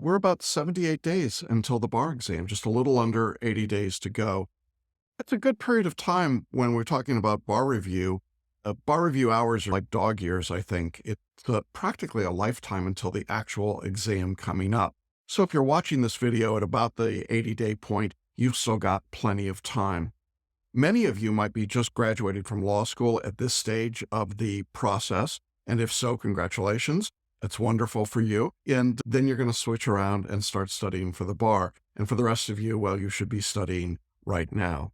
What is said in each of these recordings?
we're about 78 days until the bar exam, just a little under 80 days to go. It's a good period of time when we're talking about bar review. Bar review hours are like dog years, I think. It's practically a lifetime until the actual exam coming up. So if you're watching this video at about the 80-day point, you've still got plenty of time. Many of you might be just graduated from law school at this stage of the process, and if so, congratulations. That's wonderful for you. And then you're going to switch around and start studying for the bar. And for the rest of you, well, you should be studying right now.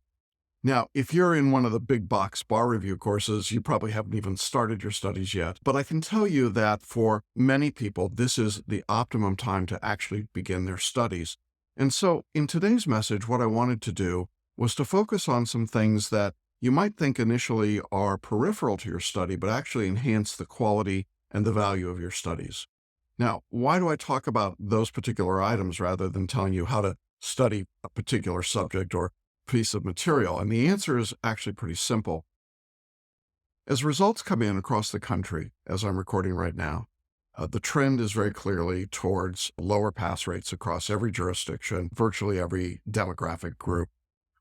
Now, if you're in one of the big box bar review courses, you probably haven't even started your studies yet. But I can tell you that for many people, this is the optimum time to actually begin their studies. And so in today's message, what I wanted to do was to focus on some things that you might think initially are peripheral to your study, but actually enhance the quality and the value of your studies. Now, why do I talk about those particular items rather than telling you how to study a particular subject or piece of material? And the answer is actually pretty simple. As results come in across the country, as I'm recording right now, the trend is very clearly towards lower pass rates across every jurisdiction, virtually every demographic group.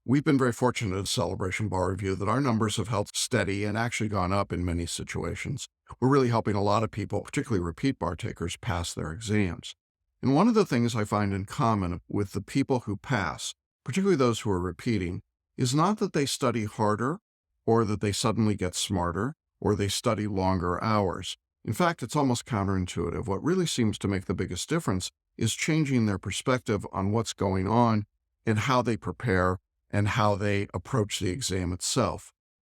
We've been very fortunate at Celebration Bar Review that our numbers have held steady and actually gone up in many situations. We're really helping a lot of people, particularly repeat bar takers, pass their exams. And one of the things I find in common with the people who pass, particularly those who are repeating, is not that they study harder or that they suddenly get smarter or they study longer hours. In fact, it's almost counterintuitive. What really seems to make the biggest difference is changing their perspective on what's going on and how they prepare and how they approach the exam itself.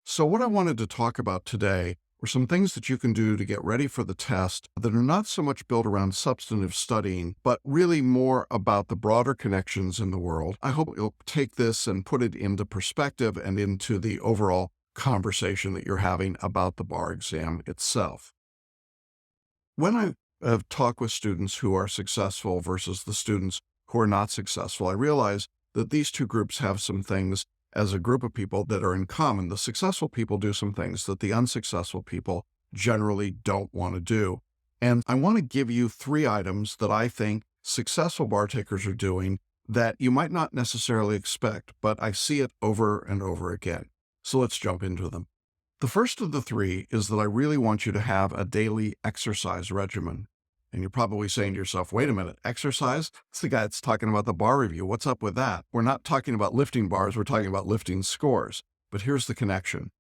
So what I wanted to talk about today were some things that you can do to get ready for the test that are not so much built around substantive studying, but really more about the broader connections in the world. I hope you'll take this and put it into perspective and into the overall conversation that you're having about the bar exam itself. When I have talked with students who are successful versus the students who are not successful, I realize that these two groups have some things as a group of people that are in common. The successful people do some things that the unsuccessful people generally don't want to do. And I want to give you 3 items that I think successful bar takers are doing that you might not necessarily expect, but I see it over and over again. So let's jump into them. The first of the 3 is that I really want you to have a daily exercise regimen. And you're probably saying to yourself, wait a minute, exercise? It's the guy that's talking about the bar review. What's up with that? We're not talking about lifting bars, we're talking about lifting scores. But here's the connection.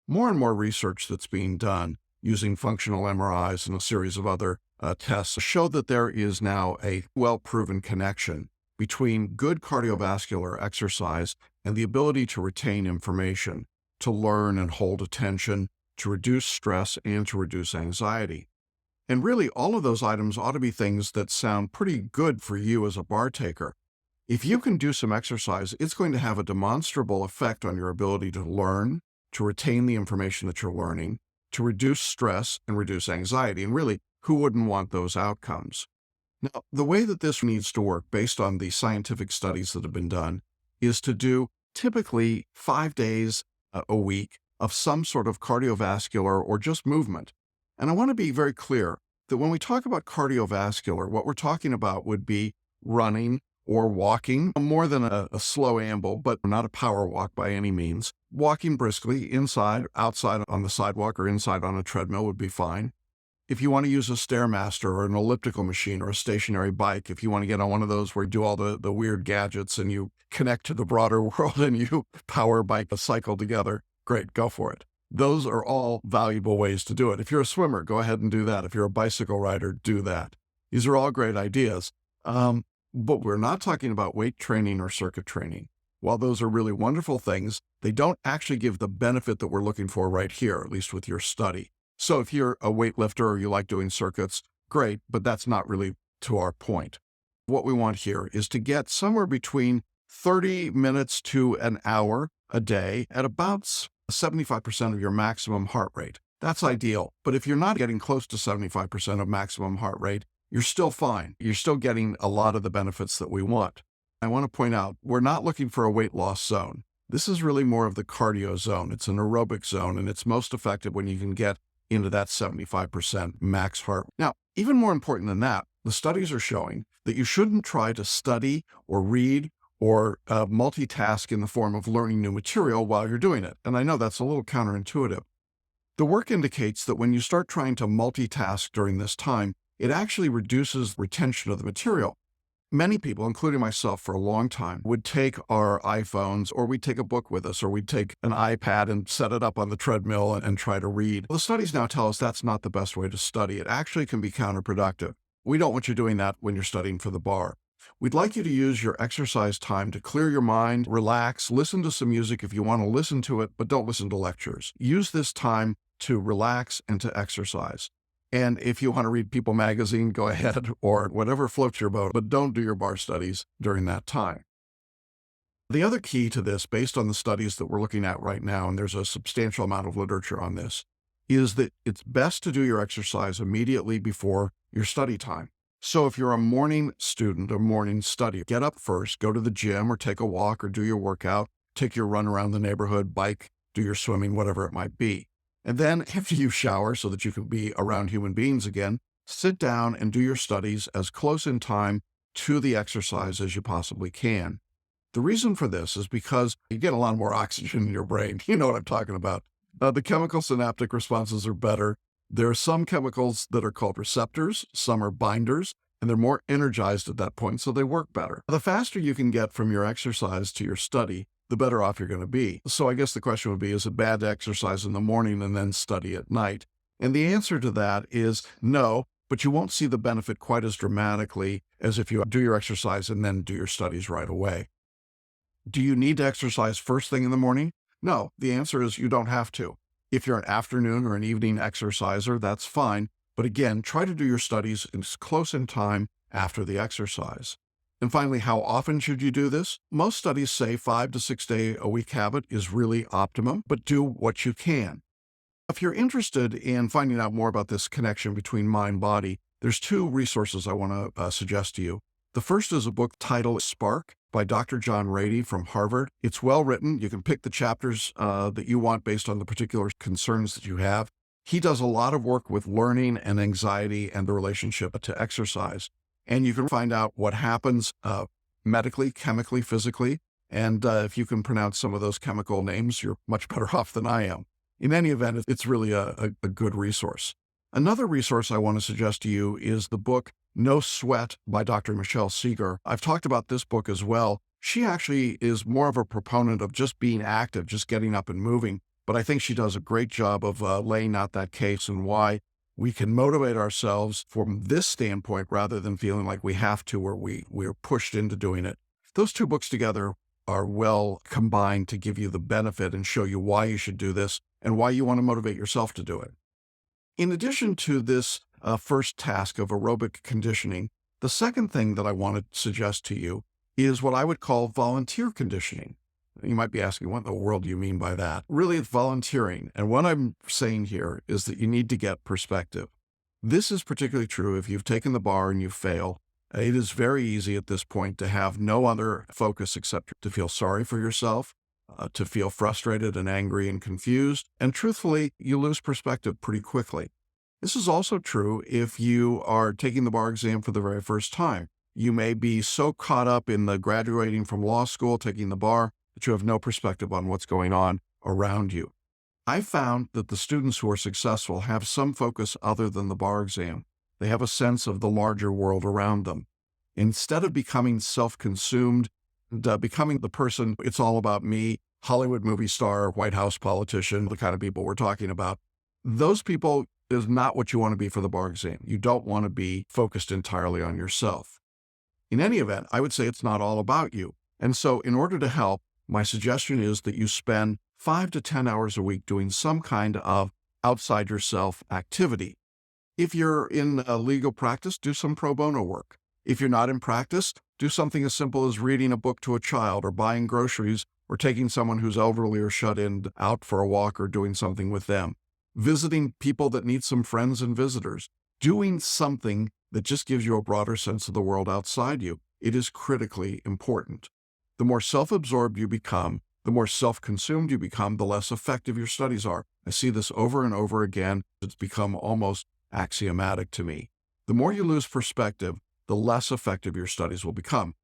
More and more research that's being done using functional MRIs and a series of other tests show that there is now a well-proven connection between good cardiovascular exercise and the ability to retain information, to learn and hold attention, to reduce stress, and to reduce anxiety. And really, all of those items ought to be things that sound pretty good for you as a bar taker. If you can do some exercise, it's going to have a demonstrable effect on your ability to learn, to retain the information that you're learning, to reduce stress and reduce anxiety. And really, who wouldn't want those outcomes? Now, the way that this needs to work, based on the scientific studies that have been done, is to do typically 5 days a week of some sort of cardiovascular or just movement. And I want to be very clear that when we talk about cardiovascular, what we're talking about would be running or walking, more than a slow amble, but not a power walk by any means. Walking briskly inside, outside on the sidewalk, or inside on a treadmill would be fine. If you want to use a Stairmaster or an elliptical machine or a stationary bike, if you want to get on one of those where you do all the weird gadgets and you connect to the broader world and you power bike a cycle together, great, go for it. Those are all valuable ways to do it. If you're a swimmer, go ahead and do that. If you're a bicycle rider, do that. These are all great ideas. But we're not talking about weight training or circuit training. While those are really wonderful things, they don't actually give the benefit that we're looking for right here, at least with your study. So if you're a weightlifter or you like doing circuits, great, but that's not really to our point. What we want here is to get somewhere between 30 minutes to an hour a day at about 75% of your maximum heart rate. That's ideal. But if you're not getting close to 75% of maximum heart rate, you're still fine. You're still getting a lot of the benefits that we want. I want to point out, we're not looking for a weight loss zone. This is really more of the cardio zone. It's an aerobic zone, and it's most effective when you can get into that 75% max heart. Now, even more important than that, the studies are showing that you shouldn't try to study or read or multitask in the form of learning new material while you're doing it. And I know that's a little counterintuitive. The work indicates that when you start trying to multitask during this time, it actually reduces retention of the material. Many people, including myself for a long time, would take our iPhones, or we'd take a book with us, or we'd take an iPad and set it up on the treadmill and try to read. The studies now tell us that's not the best way to study. It actually can be counterproductive. We don't want you doing that when you're studying for the bar. We'd like you to use your exercise time to clear your mind, relax, listen to some music if you want to listen to it, but don't listen to lectures. Use this time to relax and to exercise. And if you want to read People magazine, go ahead, or whatever floats your boat, but don't do your bar studies during that time. The other key to this, based on the studies that we're looking at right now, and there's a substantial amount of literature on this, is that it's best to do your exercise immediately before your study time. So if you're a morning student or morning study, get up first, go to the gym or take a walk or do your workout, take your run around the neighborhood, bike, do your swimming, whatever it might be. And then after you shower so that you can be around human beings again, sit down and do your studies as close in time to the exercise as you possibly can. The reason for this is because you get a lot more oxygen in your brain. You know what I'm talking about. The chemical synaptic responses are better. There are some chemicals that are called receptors, some are binders, and they're more energized at that point, so they work better. The faster you can get from your exercise to your study, the better off you're going to be. So I guess the question would be, is it bad to exercise in the morning and then study at night? And the answer to that is no, but you won't see the benefit quite as dramatically as if you do your exercise and then do your studies right away. Do you need to exercise first thing in the morning? No, the answer is you don't have to. If you're an afternoon or an evening exerciser, that's fine. But again, try to do your studies as close in time after the exercise. And finally, how often should you do this? Most studies say 5 to 6 day a week habit is really optimum, but do what you can. If you're interested in finding out more about this connection between mind-body, there's two resources I want to suggest to you. The first is a book titled Spark by Dr. John Ratey from Harvard. It's well written. You can pick the chapters that you want based on the particular concerns that you have. He does a lot of work with learning and anxiety and the relationship to exercise. And you can find out what happens medically, chemically, physically. And if you can pronounce some of those chemical names, you're much better off than I am. In any event, it's really a good resource. Another resource I want to suggest to you is the book No Sweat by Dr. Michelle Segar. I've talked about this book as well. She actually is more of a proponent of just being active, just getting up and moving. But I think she does a great job of laying out that case and why we can motivate ourselves from this standpoint rather than feeling like we have to or we're pushed into doing it. Those two books together are well combined to give you the benefit and show you why you should do this and why you want to motivate yourself to do it. In addition to this first task of aerobic conditioning, the second thing that I want to suggest to you is what I would call volunteer conditioning. You might be asking, what in the world do you mean by that? Really, it's volunteering. And what I'm saying here is that you need to get perspective. This is particularly true if you've taken the bar and you fail. It is very easy at this point to have no other focus except to feel sorry for yourself, to feel frustrated and angry and confused. And truthfully, you lose perspective pretty quickly. This is also true if you are taking the bar exam for the very first time. You may be so caught up in the graduating from law school, taking the bar, that you have no perspective on what's going on around you. I found that the students who are successful have some focus other than the bar exam. They have a sense of the larger world around them. Instead of becoming self-consumed, becoming the person, it's all about me, Hollywood movie star, White House politician, the kind of people we're talking about, those people is not what you want to be for the bar exam. You don't want to be focused entirely on yourself. In any event, I would say it's not all about you. And so in order to help, my suggestion is that you spend 5 to 10 hours a week doing some kind of outside yourself activity. If you're in a legal practice, do some pro bono work. If you're not in practice, do something as simple as reading a book to a child or buying groceries or taking someone who's elderly or shut in out for a walk or doing something with them. Visiting people that need some friends and visitors. Doing something that just gives you a broader sense of the world outside you. It is critically important. The more self-absorbed you become, the more self-consumed you become, the less effective your studies are. I see this over and over again. It's become almost axiomatic to me. The more you lose perspective, the less effective your studies will become.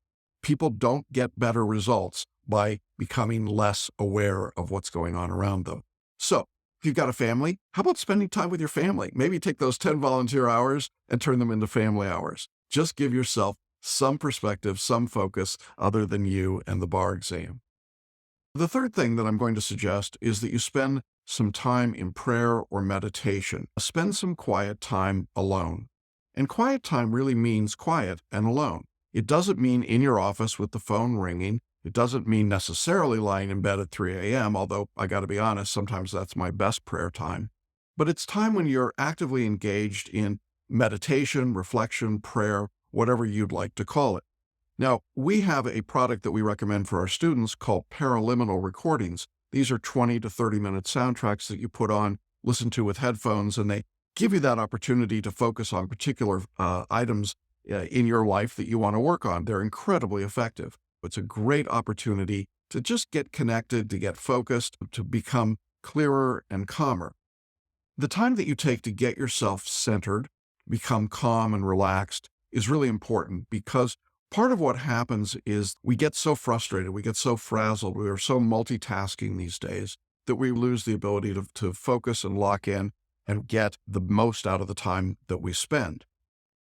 People don't get better results by becoming less aware of what's going on around them. So, if you've got a family, how about spending time with your family? Maybe take those 10 volunteer hours and turn them into family hours. Just give yourself some perspective, some focus other than you and the bar exam. The third thing that I'm going to suggest is that you spend some time in prayer or meditation. Spend some quiet time alone. And quiet time really means quiet and alone. It doesn't mean in your office with the phone ringing. It doesn't mean necessarily lying in bed at 3 a.m., although I got to be honest, sometimes that's my best prayer time. But it's time when you're actively engaged in meditation, reflection, prayer, whatever you'd like to call it. Now, we have a product that we recommend for our students called Paraliminal Recordings. These are 20 to 30-minute soundtracks that you put on, listen to with headphones, and they give you that opportunity to focus on particular items in your life that you want to work on. They're incredibly effective. It's a great opportunity to just get connected, to get focused, to become clearer and calmer. The time that you take to get yourself centered, become calm and relaxed is really important, because part of what happens is we get so frustrated, we get so frazzled, we are so multitasking these days that we lose the ability to focus and lock in and get the most out of the time that we spend.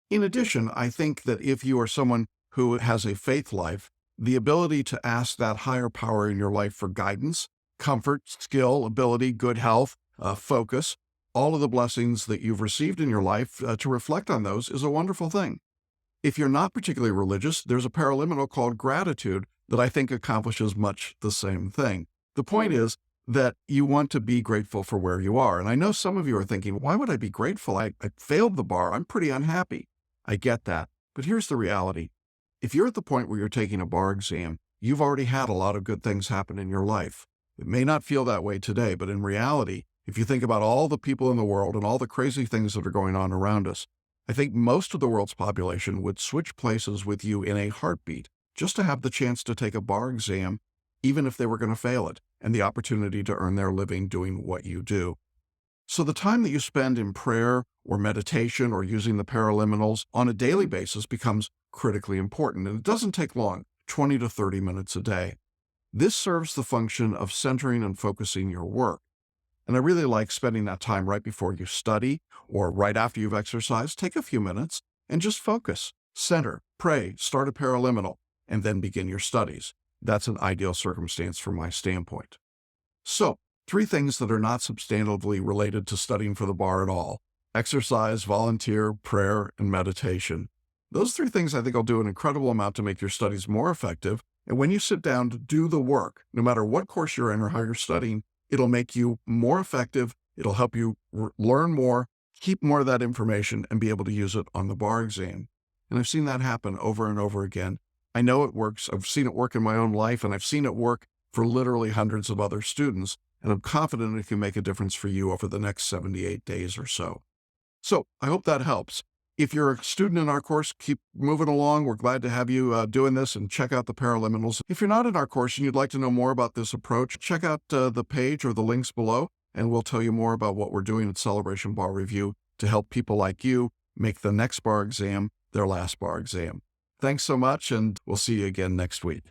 In addition, I think that if you are someone who has a faith life, the ability to ask that higher power in your life for guidance, comfort, skill, ability, good health, focus, all of the blessings that you've received in your life, to reflect on those is a wonderful thing. If you're not particularly religious, there's a paraliminal called Gratitude that I think accomplishes much the same thing. The point is that you want to be grateful for where you are. And I know some of you are thinking, why would I be grateful? I failed the bar. I'm pretty unhappy. I get that. But here's the reality. If you're at the point where you're taking a bar exam, you've already had a lot of good things happen in your life. It may not feel that way today, but in reality, if you think about all the people in the world and all the crazy things that are going on around us, I think most of the world's population would switch places with you in a heartbeat just to have the chance to take a bar exam, even if they were going to fail it, and the opportunity to earn their living doing what you do. So the time that you spend in prayer or meditation or using the paraliminals on a daily basis becomes critically important, and it doesn't take long, 20 to 30 minutes a day. This serves the function of centering and focusing your work. And I really like spending that time right before you study or right after you've exercised. Take a few minutes and just focus, center, pray, start a paraliminal, and then begin your studies. That's an ideal circumstance from my standpoint. So, 3 things that are not substantively related to studying for the bar at all: exercise, volunteer, prayer, and meditation. Those 3 things I think will do an incredible amount to make your studies more effective. And when you sit down to do the work, no matter what course you're in or how you're studying, it'll make you more effective. It'll help you learn more, keep more of that information, and be able to use it on the bar exam. And I've seen that happen over and over again. I know it works. I've seen it work in my own life, and I've seen it work for literally hundreds of other students. And I'm confident it can make a difference for you over the next 78 days or so. So I hope that helps. If you're a student in our course, keep moving along. We're glad to have you doing this, and check out the paraliminals. If you're not in our course and you'd like to know more about this approach, check out the page or the links below, and we'll tell you more about what we're doing at Celebration Bar Review to help people like you make the next bar exam their last bar exam. Thanks so much, and we'll see you again next week.